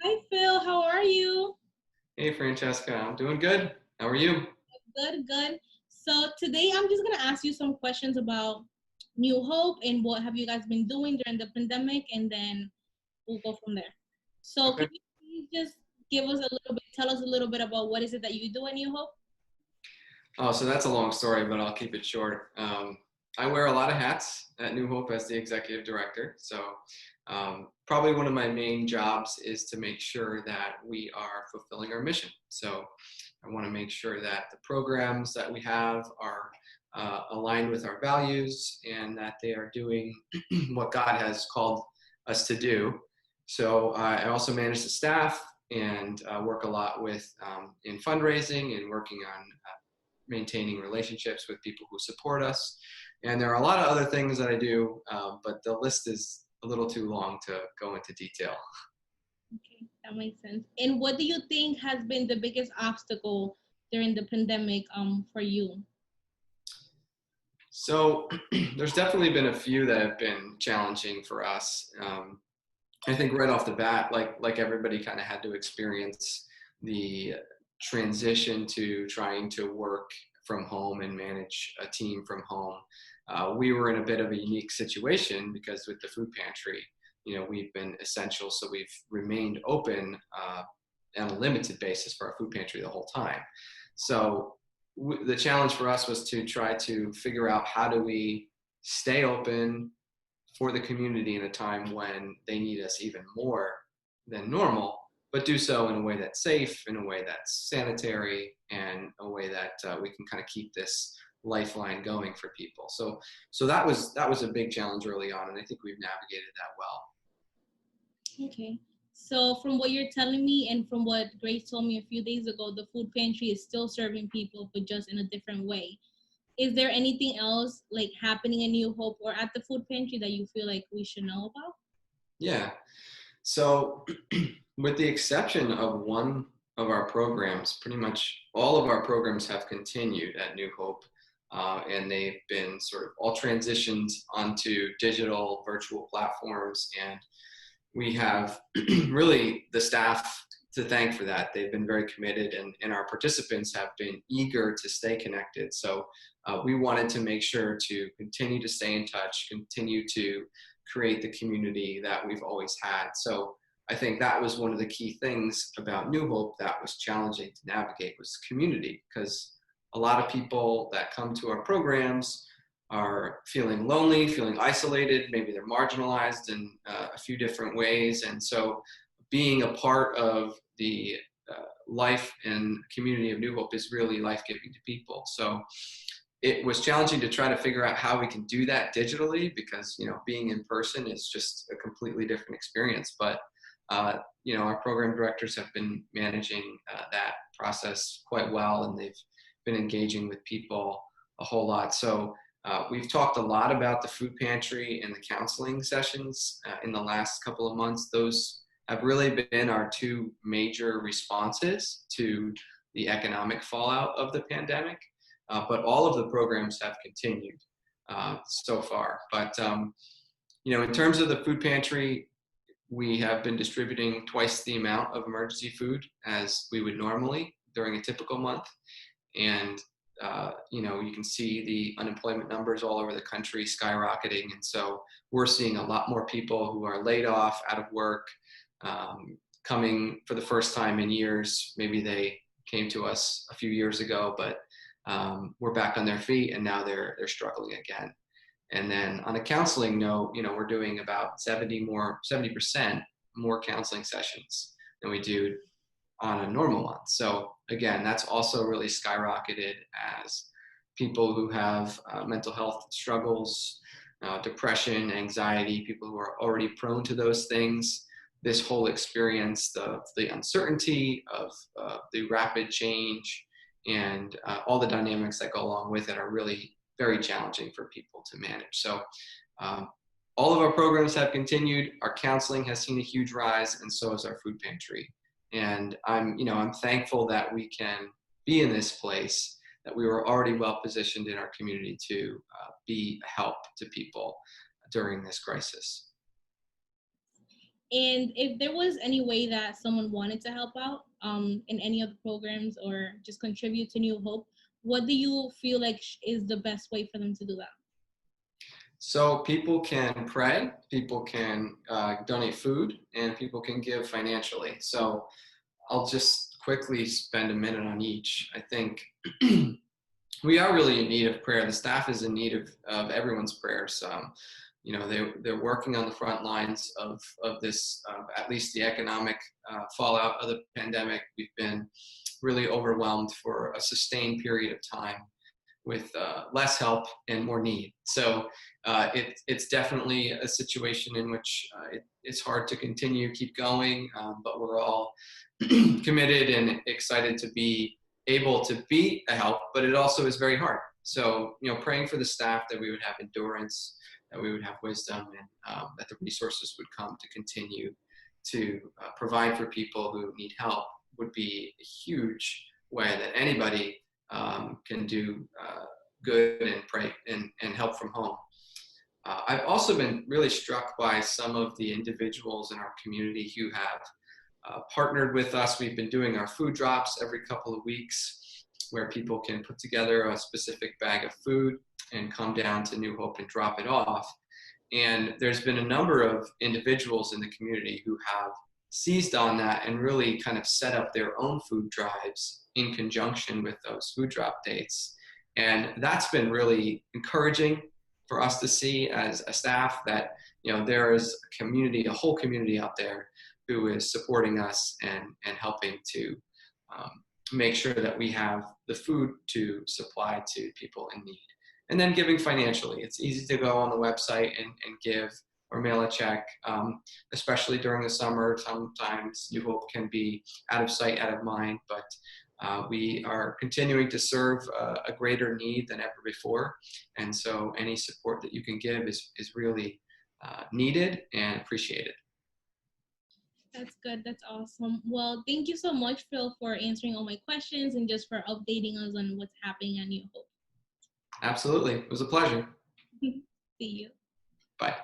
Hi Phil, how are you? Hey Francesca, I'm doing good. How are you? Good, good. So today I'm just gonna ask you some questions about New Hope and what have you guys been doing during the pandemic, and then we'll go from there. So can Okay. you please just tell us a little bit about what is it that you do at New Hope? Oh, so that's a long story, but I'll keep it short. I wear a lot of hats at New Hope as the executive director. Probably one of my main jobs is to make sure that we are fulfilling our mission. So, I want to make sure that the programs that we have are aligned with our values and that they are doing what God has called us to do. So, I also manage the staff and work a lot with in fundraising and working on maintaining relationships with people who support us. And there are a lot of other things that I do, but the list is a little too long to go into detail. Okay, that makes sense. And what do you think has been the biggest obstacle during the pandemic for you? So there's definitely been a few that have been challenging for us. I think right off the bat, like everybody kind of had to experience the transition to trying to work from home and manage a team from home. We were in a bit of a unique situation because with the food pantry, we've been essential, so we've remained open on a limited basis for our food pantry the whole time. So the challenge for us was to try to figure out how do we stay open for the community in a time when they need us even more than normal, but do so in a way that's safe, in a way that's sanitary, and a way that we can kind of keep this lifeline going for people. So that was a big challenge early on, and I think we've navigated that well. Okay. So from what you're telling me and from what Grace told me a few days ago, the food pantry is still serving people, but just in a different way. Is there anything else like happening in New Hope or at the food pantry that you feel like we should know about? Yeah. So, with the exception of one of our programs, pretty much all of our programs have continued at New Hope, and they've been sort of all transitioned onto digital virtual platforms. And we have really the staff to thank for that. They've been very committed, and our participants have been eager to stay connected. So, we wanted to make sure to continue to stay in touch, continue to create the community that we've always had. So I think that was one of the key things about New Hope that was challenging to navigate was community, because a lot of people that come to our programs are feeling lonely, feeling isolated, maybe they're marginalized in a few different ways. And so being a part of the life and community of New Hope is really life-giving to people. So it was challenging to try to figure out how we can do that digitally, because being in person is just a completely different experience. But our program directors have been managing that process quite well, and they've been engaging with people a whole lot. So we've talked a lot about the food pantry and the counseling sessions in the last couple of months. Those have really been our two major responses to the economic fallout of the pandemic. But all of the programs have continued so far. But in terms of the food pantry, we have been distributing twice the amount of emergency food as we would normally during a typical month. And you can see the unemployment numbers all over the country skyrocketing, and so we're seeing a lot more people who are laid off, out of work, coming for the first time in years. Maybe they came to us a few years ago, but we're back on their feet, and now they're struggling again. And then on a counseling note, we're doing about 70% more counseling sessions than we do on a normal month. So again, that's also really skyrocketed as people who have mental health struggles, depression, anxiety, people who are already prone to those things. This whole experience, the uncertainty of the rapid change and all the dynamics that go along with it are really very challenging for people to manage. So um, all of our programs have continued. Our counseling has seen a huge rise, and so has our food pantry. And I'm thankful that we can be in this place, that we were already well positioned in our community to be a help to people during this crisis. And if there was any way that someone wanted to help out in any of the programs or just contribute to New Hope, what do you feel like is the best way for them to do that? So people can pray, people can donate food, and people can give financially. So I'll just quickly spend a minute on each. I think we are really in need of prayer. The staff is in need of everyone's prayers. They're working on the front lines of this, at least the economic fallout of the pandemic. We've been really overwhelmed for a sustained period of time with less help and more need. So it's definitely a situation in which it's hard to continue, keep going, but we're all committed and excited to be able to be a help, but it also is very hard. So, praying for the staff that we would have endurance, that we would have wisdom, and that the resources would come to continue to provide for people who need help would be a huge way that anybody can do good and pray and help from home. I've also been really struck by some of the individuals in our community who have partnered with us. We've been doing our food drops every couple of weeks where people can put together a specific bag of food and come down to New Hope and drop it off. And there's been a number of individuals in the community who have seized on that and really kind of set up their own food drives in conjunction with those food drop dates. And that's been really encouraging for us to see as a staff that, there is a community, a whole community out there who is supporting us and helping to make sure that we have the food to supply to people in need. And then giving financially. It's easy to go on the website and give or mail a check, especially during the summer. Sometimes New Hope can be out of sight, out of mind, but we are continuing to serve a greater need than ever before. And so any support that you can give is really needed and appreciated. That's good. That's awesome. Well, thank you so much, Phil, for answering all my questions and just for updating us on what's happening at New Hope. Absolutely. It was a pleasure. See you. Bye.